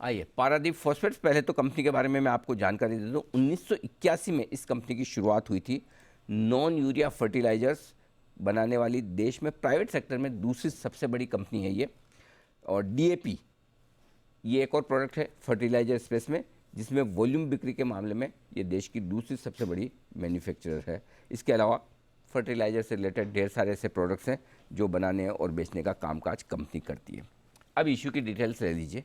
आइए, पारादीप फॉस्फेट्स, पहले तो कंपनी के बारे में मैं आपको जानकारी दे दूं। 1981 में इस कंपनी की शुरुआत हुई थी। नॉन यूरिया फर्टिलाइजर्स बनाने वाली देश में प्राइवेट सेक्टर में दूसरी सबसे बड़ी कंपनी है ये। और डीएपी, ये एक और प्रोडक्ट है फर्टिलाइजर स्पेस में, जिसमें वॉल्यूम बिक्री के मामले में ये देश की दूसरी सबसे बड़ी मैन्युफैक्चरर है। इसके अलावा फर्टिलाइजर से रिलेटेड ढेर सारे ऐसे प्रोडक्ट्स हैं जो बनाने और बेचने का कामकाज कंपनी करती है। अब इशू की डिटेल्स ले लीजिए।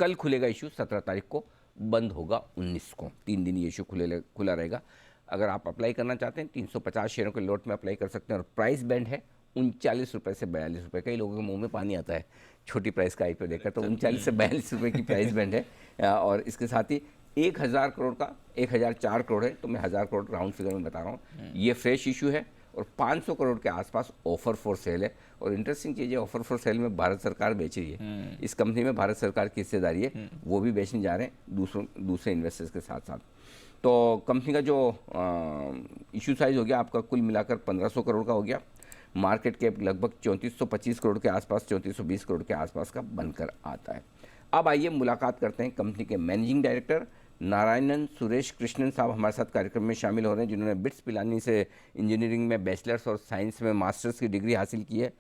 कल खुलेगा इशू 17 तारीख को, बंद होगा 19 को। 3 दिन ये इशू खुला रहेगा। अगर आप अप्लाई करना चाहते हैं 350 शेयरों के लॉट में अप्लाई कर सकते हैं। और प्राइस बैंड है 39 रुपये से 42 रुपये। कई लोगों के मुंह में पानी आता है छोटी प्राइस का आईपीओ देखकर, तो 39 से 42 रुपये की प्राइस बैंड है। और इसके साथ ही 1000 करोड़ का 1004 करोड़ है, तो मैं 1000 करोड़ राउंड फिगर में बता रहा हूँ। ये फ्रेश इशू है और 500 करोड़ के आसपास ऑफर फॉर सेल है। और इंटरेस्टिंग चीज़ है, ऑफर फॉर सेल में भारत सरकार बेच रही है। इस कंपनी में भारत सरकार की हिस्सेदारी है, वो भी बेचने जा रहे हैं दूसरे इन्वेस्टर्स के साथ साथ। तो कंपनी का जो इशू साइज़ हो गया आपका कुल मिलाकर 1500 करोड़ का हो गया। मार्केट कैप लगभग 3425 करोड़ के आसपास, 3420 करोड़ के आसपास का बनकर आता है। अब आइए मुलाकात करते हैं कंपनी के मैनेजिंग डायरेक्टर नारायणन सुरेश कृष्णन साहब हमारे साथ कार्यक्रम में शामिल हो रहे हैं, जिन्होंने बिट्स पिलानी से इंजीनियरिंग में बैचलर्स और साइंस में मास्टर्स की डिग्री हासिल की है।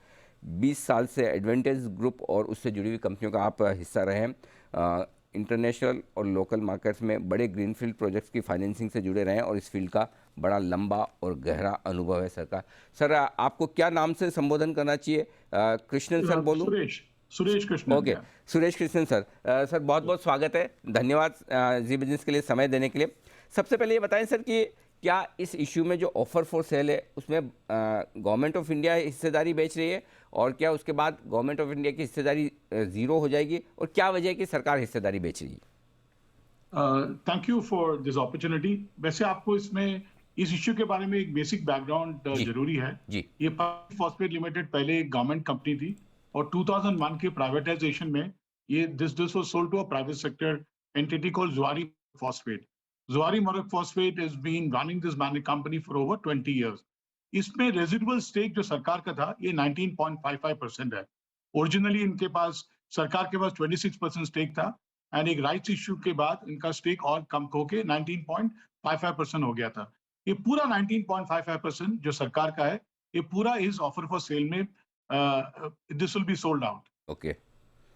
20 साल से एडवांटेज ग्रुप और उससे जुड़ी हुई कंपनियों का आप हिस्सा रहे हैं। इंटरनेशनल और लोकल मार्केट्स में बड़े ग्रीनफील्ड प्रोजेक्ट्स की फाइनेंसिंग से जुड़े रहे हैं और इस फील्ड का बड़ा लंबा और गहरा अनुभव है सर, आपको क्या नाम से संबोधन करना चाहिए? कृष्णन सर बोलूं? Suresh Krishnan. Okay, Suresh Krishnan sir. Sir बहुत बहुत स्वागत है, धन्यवाद जी बिजनेस के लिए समय देने के लिए। सबसे पहले ये बताएं सर कि क्या इस इश्यू में जो ऑफर फॉर सेल है उसमें गवर्नमेंट ऑफ इंडिया हिस्सेदारी बेच रही है, और क्या उसके बाद गवर्नमेंट ऑफ इंडिया की हिस्सेदारी ज़ीरो हो जाएगी, और क्या वजह है कि सरकार हिस्सेदारी बेच रही है? Thank you for this opportunity. वैसे आपको इसमें इस इश्यू के बारे में एक बेसिक बैकग्राउंड जरूरी है। जी। ये फॉस्फेट लिमिटेड पहले एक गवर्नमेंट कंपनी थी और 2001 के प्राइवेटाइजेशन में ये this was sold to a private sector entity called Zuari phosphate. Zuari Maroc phosphate is been running this company for over 20 years. इसमें रेजिडुअल स्टेक जो सरकार का था ये 19.55% है। ओरिजिनली इनके पास सरकार के पास 26% स्टेक था एंड एक राइट्स इश्यू के बाद इनका स्टेक और कम होके 19.55% हो गया था। ये पूरा 19.55% जो सरकार का है, ये पूरा इस ऑफर फॉर सेल में this will be sold out. Okay,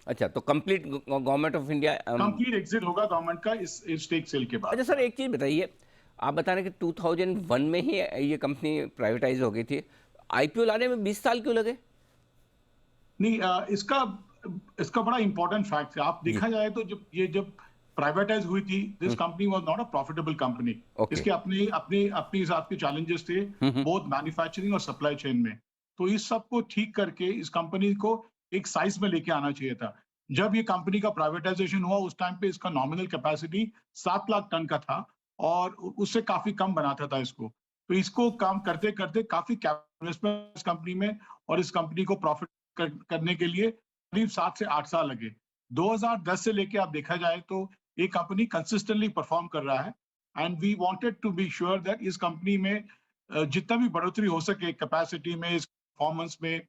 अच्छा, तो complete government of India complete exit होगा गवर्नमेंट का इस स्टेक सेल के बाद। अच्छा सर, एक चीज़ बताइए, आप बता रहे हैं कि 2001 में ही ये कंपनी प्राइवेटाइज हो गई थी, आईपीओ लाने में 20 साल क्यों लगे? नहीं, इसका बड़ा इंपॉर्टेंट फैक्ट है। आप जी। देखा जाए तो जब प्राइवेटाइज हुई थी, this company was not a profitable company. Okay. इसके अपने अपने अपने हिसाब के चैलेंजेस थे, बोथ मैन्युफैक्चरिंग और सप्लाई चेन में। तो इस सब को ठीक करके इस कंपनी को एक साइज में लेके आना चाहिए था। जब ये कंपनी का प्राइवेटाइजेशन हुआ उस टाइम पे इसका नॉमिनल कैपेसिटी 7 लाख टन का था और उससे काफी कम बनाता था इसको। तो इसको काम करते करते काफी इस कंपनी में और इस कंपनी को प्रॉफिट करने के लिए करीब 7 से 8 साल लगे। 2010 से लेके आप देखा जाए तो ये कंपनी कंसिस्टेंटली परफॉर्म कर रहा है and we wanted to be sure that इस कंपनी में जितना भी बढ़ोतरी हो सके कैपेसिटी में, इस परफॉर्मेंस में,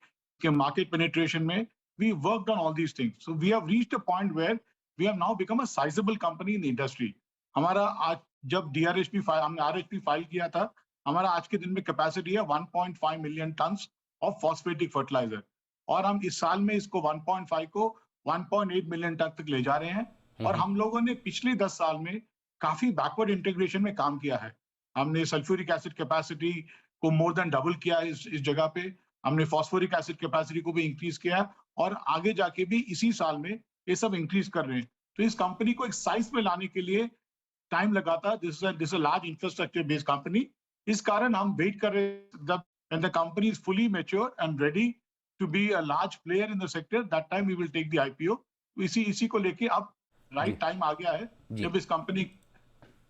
के मार्केट पेनिट्रेशन में, we worked on all these things. So we have reached a point where we have now become a sizeable company in the industry. हमारा आज जब हमने आरएचपी फाइल किया था, हमारा आज के दिन में कैपेसिटी है 1.5 million tons of phosphatic fertiliser और हम इस साल में इसको 1.5 को 1.8 मिलियन टन तक ले जा रहे हैं। और हम लोगों ने पिछले 10 साल में काफी बैकवर्ड इंटीग्रेशन में काम किया है। हमने सल्फ्यूरिक एसिड कैपेसिटी को मोर देन डबल किया इस जगह पे। हमने फास्फोरिक एसिड कैपेसिटी को भी इंक्रीज किया और आगे जाके भी इसी साल में ये सब इंक्रीज कर रहे हैं। तो इस कंपनी को एक साइज में लाने के लिए टाइम लगा था। This large infrastructure based company. इस कारण हम वेट कर रहे हैं जब when the company is fully mature and ready to be a large player in the sector, that time we will take the IPO। इसी को लेके अब जी। राइट टाइम आ गया है जी। जब इस कंपनी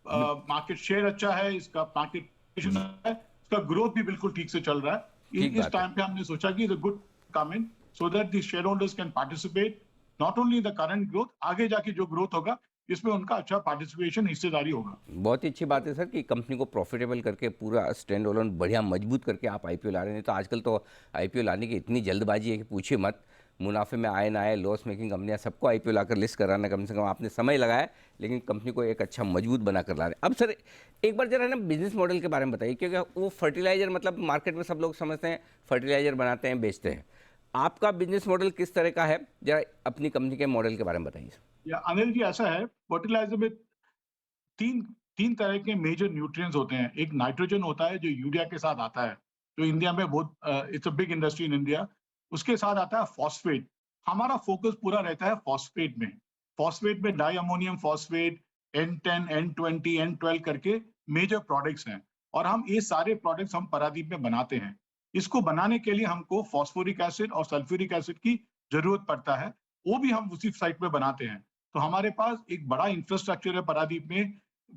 मार्केट शेयर अच्छा है, इसका मार्केट जी। है, इसका ग्रोथ भी बिल्कुल ठीक से चल रहा है। ठीक इस बात है। टाइम पे हमने सोचा कि is a good come in so that the share holders can participate not only the current growth, आगे जाके जो ग्रोथ होगा इसमें उनका अच्छा पार्टिसिपेशन, हिस्सेदारी होगा। बहुत ही अच्छी बात है सर कि कंपनी को प्रॉफिटेबल करके पूरा स्टैंड अलोन बढ़िया मजबूत करके आप आईपीओ ला रहे हैं। तो आजकल तो आईपीओ लाने की इतनी जल्दबाजी है कि पूछिए मत। मुनाफे में आए ना आए, लॉस मेकिंग कंपनियां, सबको आईपीओ लाकर लिस्ट कराना, कम से कम आपने समय लगाया, लेकिन कंपनी को एक अच्छा मजबूत बनाकर ला रहे हैं। अब सर एक बार जरा ना बिजनेस मॉडल के बारे में बताइए, क्योंकि वो फर्टिलाइजर, मतलब मार्केट में सब लोग समझते हैं फर्टिलाइजर बनाते हैं, बेचते हैं। आपका बिजनेस मॉडल किस तरह का है, जरा अपनी कंपनी के मॉडल के बारे में बताइए। या अनिल जी, ऐसा है, फर्टिलाइजर में तीन तीन तरह के मेजर न्यूट्रिएंट्स होते हैं। एक नाइट्रोजन होता है जो यूरिया के साथ आता है, जो इंडिया में बहुत it's a big industry in India. उसके साथ आता है फॉस्फेट। हमारा फोकस पूरा रहता है फॉस्फेट में। फॉस्फेट में di ammonium phosphate, N10, N20, N12 करके मेजर प्रोडक्ट्स हैं, और हम ये सारे प्रोडक्ट्स हम पारादीप में बनाते हैं। इसको बनाने के लिए हमको फॉस्फोरिक एसिड और सल्फ्यूरिक एसिड की जरूरत पड़ता है, वो भी हम उसी साइट में बनाते हैं। तो हमारे पास एक बड़ा इंफ्रास्ट्रक्चर है पारादीप में।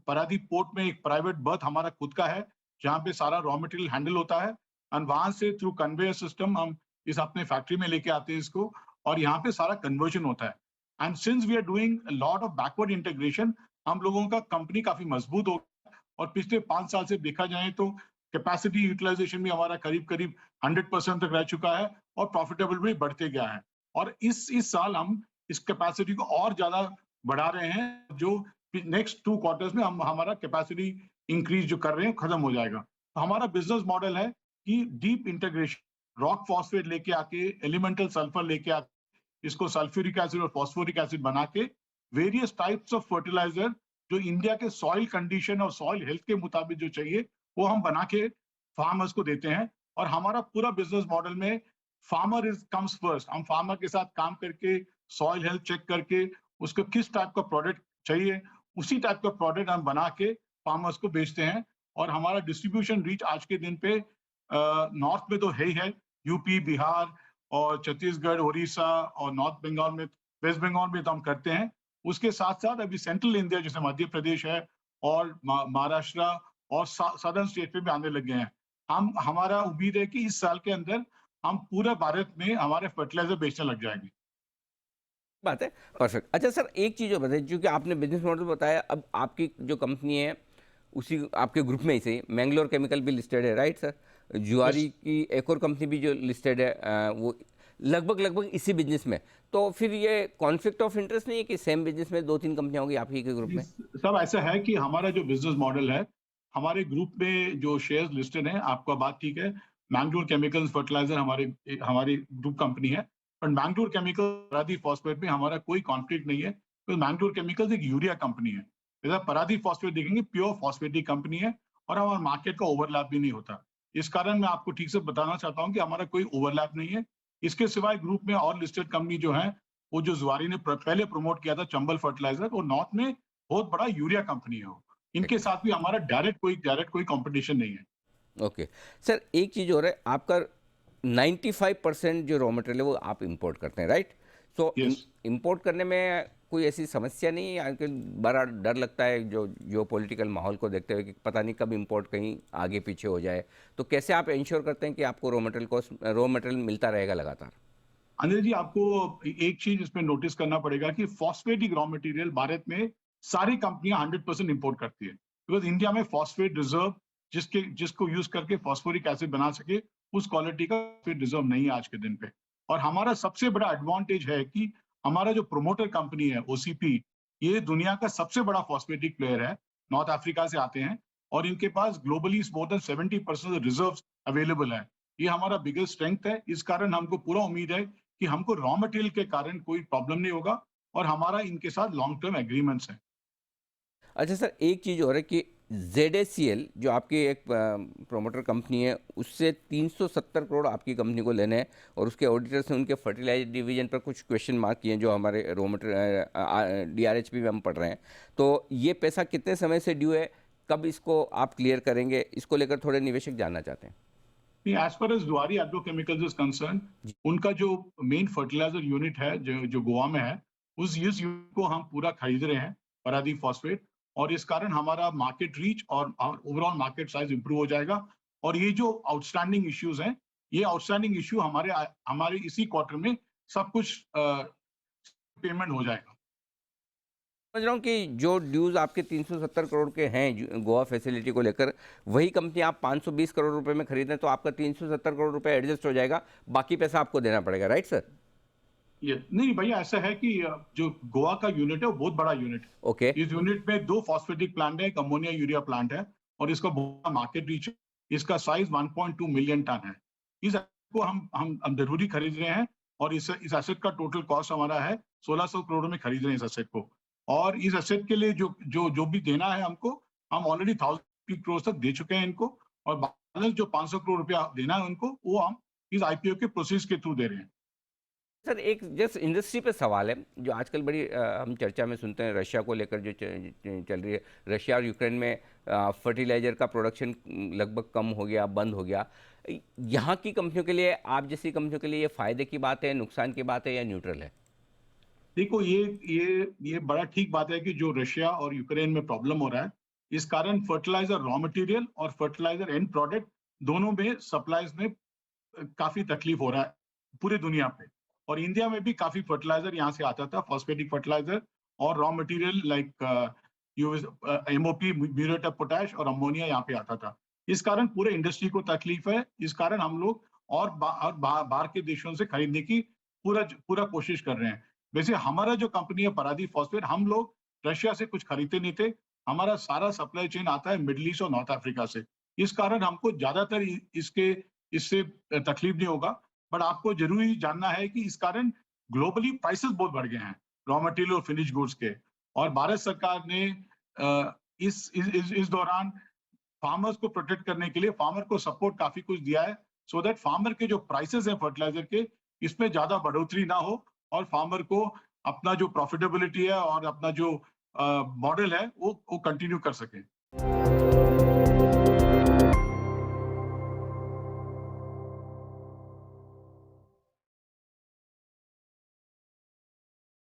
पारादीप पोर्ट में एक प्राइवेट बर्थ हमारा खुद का है, जहाँ पे सारा रॉ मटेरियल हैंडल होता है, और वहां से थ्रू कन्वेयर सिस्टम हम इस अपने फैक्ट्री में लेके आते हैं इसको, और यहाँ पे सारा कन्वर्जन होता है। And since we are doing lot of backward integration, हम लोगों का कंपनी काफी मजबूत हो, और पिछले 5 साल से देखा जाए तो कैपेसिटी यूटिलाइजेशन भी हमारा करीब करीब 100% तक रह चुका है, और प्रॉफिटेबल भी बढ़ते गया है। और इस साल हम इस कैपेसिटी को और ज्यादा बढ़ा रहे हैं, जो नेक्स्ट 2 क्वार्टर्स में हम हमारा कैपेसिटी इंक्रीज जो कर रहे हैं खत्म हो जाएगा। तो हमारा बिजनेस मॉडल है कि डीप इंटीग्रेशन, रॉक फॉस्फेट लेके आके, एलिमेंटल सल्फर लेके आके, इसको सल्फ्यूरिक एसिड और फॉस्फोरिक एसिड बना के, वेरियस टाइप्स ऑफ फर्टिलाइजर जो इंडिया के सॉइल कंडीशन और सॉइल हेल्थ के मुताबिक जो चाहिए, वो हम बना के फार्मर्स को देते हैं। और हमारा पूरा बिजनेस मॉडल में फार्मर इज कम्स फर्स्ट। हम फार्मर के साथ काम करके, सॉइल हेल्थ चेक करके, उसको किस टाइप का प्रोडक्ट चाहिए, उसी टाइप का प्रोडक्ट हम बना के फार्मर्स को बेचते हैं। और हमारा डिस्ट्रीब्यूशन रीच आज के दिन पे नॉर्थ में तो है ही है, यूपी, बिहार और छत्तीसगढ़, उड़ीसा और नॉर्थ बंगाल में, वेस्ट बंगाल में तो हम करते हैं। उसके साथ साथ अभी सेंट्रल इंडिया जैसे मध्य प्रदेश है और महाराष्ट्र और सदर्न स्टेट में भी आने लग गए हैं। हमारा उम्मीद है कि इस साल के अंदर हम पूरे भारत में हमारे फर्टिलाइजर बेचने लग जाएंगे। बात है, परफेक्ट। अच्छा सर एक चीज़ और बताइए, क्योंकि आपने बिजनेस मॉडल बताया, अब आपकी जो कंपनी है उसी आपके ग्रुप में ही से मैंगलोर केमिकल भी लिस्टेड है, राइट सर? यस। जुआरी की एक और कंपनी भी जो लिस्टेड है, वो लगभग लगभग इसी बिजनेस में। तो फिर ये कॉन्फ्लिक्ट ऑफ इंटरेस्ट नहीं है कि सेम बिजनेस में दो तीन कंपनियां होंगी आप ही के ग्रुप में? सब ऐसा है कि हमारा जो बिजनेस मॉडल है, हमारे ग्रुप में जो शेयर्स लिस्टेड हैं, आपका बात ठीक है, मैंगलोर केमिकल्स फर्टिलाइजर हमारे हमारी ग्रुप कंपनी है। पर मैंगलोर केमिकल परादीप फॉस्फेट में हमारा कोई कॉन्फ्लिक्ट नहीं है, तो मैंगलोर केमिकल्स एक यूरिया कंपनी है। जैसा परादीप फॉस्फेट देखेंगे, प्योर फॉस्फेटिक कंपनी है, और हमारा मार्केट का ओवरलैप भी नहीं होता। इस कारण मैं आपको ठीक से बताना चाहता हूँ कि हमारा कोई ओवरलैप नहीं है। इसके सिवाय ग्रुप में और लिस्टेड कंपनी जो है, वो जो जुआरी ने पहले प्रमोट किया था, चंबल फर्टिलाइजर, वो नॉर्थ में बहुत बड़ा यूरिया कंपनी है वो। इनके साथ भी हमारा डायरेक्ट कोई कंपटीशन नहीं है। ओके सर, एक चीज़ और है, आपका 95% जो रॉ मटेरियल है वो आप इंपोर्ट करते हैं, राइट? So yes. इंपोर्ट करने में कोई ऐसी समस्या नहीं है? आजकल बड़ा डर लगता है जो पॉलिटिकल माहौल को देखते हुए कि पता नहीं कब इंपोर्ट कहीं आगे पीछे हो जाए। तो कैसे आप इंश्योर करते हैं कि आपको रॉ मटेरियल मिलता रहेगा लगातार? अनिल जी, आपको एक चीज इसमें नोटिस करना पड़ेगा कि फॉस्फेटिक रॉ मटेरियल भारत में सारी कंपनियां 100% इंपोर्ट करती है, बिकॉज इंडिया में फॉस्फेट रिजर्व जिसको यूज करके फॉस्फोरिक एसिड बना सके, उस क्वालिटी का फॉस्फेट रिजर्व नहीं है आज के दिन पे। और हमारा सबसे बड़ा एडवांटेज है कि हमारा जो प्रोमोटर कंपनी है ओसीपी, ये दुनिया का सबसे बड़ा फॉस्फेटिक प्लेयर है, नॉर्थ अफ्रीका से आते हैं, और इनके पास globally more than 70% reserve available है। ये हमारा बिगेस्ट स्ट्रेंथ है। इस कारण हमको पूरा उम्मीद है कि हमको रॉ मटेरियल के कारण कोई प्रॉब्लम नहीं होगा, और हमारा इनके साथ लॉन्ग टर्म एग्रीमेंट्स हैं। अच्छा सर एक चीज़ और है कि ZACL जो आपकी एक प्रोमोटर कंपनी है, उससे 370 करोड़ आपकी कंपनी को लेने हैं, और उसके ऑडिटर्स ने उनके फर्टिलाइजर डिवीजन पर कुछ क्वेश्चन मार्क किए हैं, जो हमारे रॉ मटेरियल DRHP में हम पढ़ रहे हैं। तो ये पैसा कितने समय से ड्यू है, कब इसको आप क्लियर करेंगे? इसको लेकर थोड़े निवेशक जानना चाहते हैं। एज फार एज जुआरी एग्रोकेमिकल्स इज कंसर्न, उनका जो मेन फर्टिलाइजर यूनिट है जो गोवा में है, उस यूनिट को हम पूरा खरीद रहे हैं, परादीप फॉस्फेट। और इस कारण हमारा मार्केट रीच और ओवरऑल मार्केट साइज इंप्रूव हो जाएगा। और ये जो आउटस्टैंडिंग इश्यूज हैं, ये आउटस्टैंडिंग इश्यू हमारे हमारे इसी क्वार्टर में सब कुछ पेमेंट हो जाएगा। समझ रहा हूँ कि जो ड्यूज आपके 370 करोड़ के हैं गोवा फैसिलिटी को लेकर, वही कंपनी आप 520 करोड़ रुपए में खरीदें तो आपका 370 करोड़ रुपए एडजस्ट हो जाएगा, बाकी पैसा आपको देना पड़ेगा, राइट सर? ये नहीं भैया, ऐसा है कि जो गोवा का यूनिट है वो बहुत बड़ा यूनिट है। ओके। इस यूनिट में 2 फॉस्फेटिक प्लांट है, एक अमोनिया यूरिया प्लांट है और इसका बहुत बड़ा मार्केट रीच है। इसका साइज़ 1.2 मिलियन टन है। इस asset को हम ज़रूरी खरीद रहे हैं और इस एसेट का टोटल कॉस्ट हमारा है 1600 करोड़ में खरीद रहे हैं इस एसेट को। और इस एसेट के लिए जो भी देना है हमको, हम ऑलरेडी 1000 करोड़ तक दे चुके हैं इनको और बैलेंस जो 500 करोड़ रुपया देना है उनको, वो हम इस आईपीओ के प्रोसेस के थ्रू दे रहे हैं। सर एक जस्ट इंडस्ट्री पे सवाल है जो आजकल बड़ी हम चर्चा में सुनते हैं रशिया को लेकर जो चल रही है। रशिया और यूक्रेन में फर्टिलाइजर का प्रोडक्शन लगभग कम हो गया, बंद हो गया। यहाँ की कंपनियों के लिए, आप जैसी कंपनियों के लिए ये फायदे की बात है, नुकसान की बात है या न्यूट्रल है? देखो, ये बड़ा ठीक बात है कि जो रशिया और यूक्रेन में प्रॉब्लम हो रहा है, इस कारण फर्टिलाइजर रॉ मटेरियल और फर्टिलाइजर एंड प्रोडक्ट दोनों में सप्लाईज में काफी तकलीफ हो रहा है पूरी दुनिया पे। और इंडिया में भी काफी फर्टिलाइजर यहाँ से आता था, फॉस्फेटिक फर्टिलाइजर और raw material like MOP, muriate of potash और अमोनिया यहाँ पे आता था। इस कारण पूरे इंडस्ट्री को तकलीफ है। इस कारण हम लोग बाहर के देशों से खरीदने की पूरा कोशिश कर रहे हैं। वैसे हमारा जो कंपनी है पारादीप फॉस्फेट, हम लोग रशिया से कुछ खरीदते नहीं थे। हमारा सारा सप्लाई चेन आता है मिडल ईस्ट और नॉर्थ अफ्रीका से। इस कारण हमको ज्यादातर इससे तकलीफ नहीं होगा। बट आपको जरूरी जानना है कि इस कारण ग्लोबली प्राइसेस बहुत बढ़ गए हैं रॉ मटेरियल और फिनिश गुड्स के। और भारत सरकार ने इस दौरान फार्मर्स को प्रोटेक्ट करने के लिए फार्मर को सपोर्ट काफी कुछ दिया है, सो दैट फार्मर के जो प्राइसेस हैं फर्टिलाइजर के, इसमें ज्यादा बढ़ोतरी ना हो और फार्मर को अपना जो प्रॉफिटेबिलिटी है और अपना जो मॉडल है वो कंटिन्यू कर सके।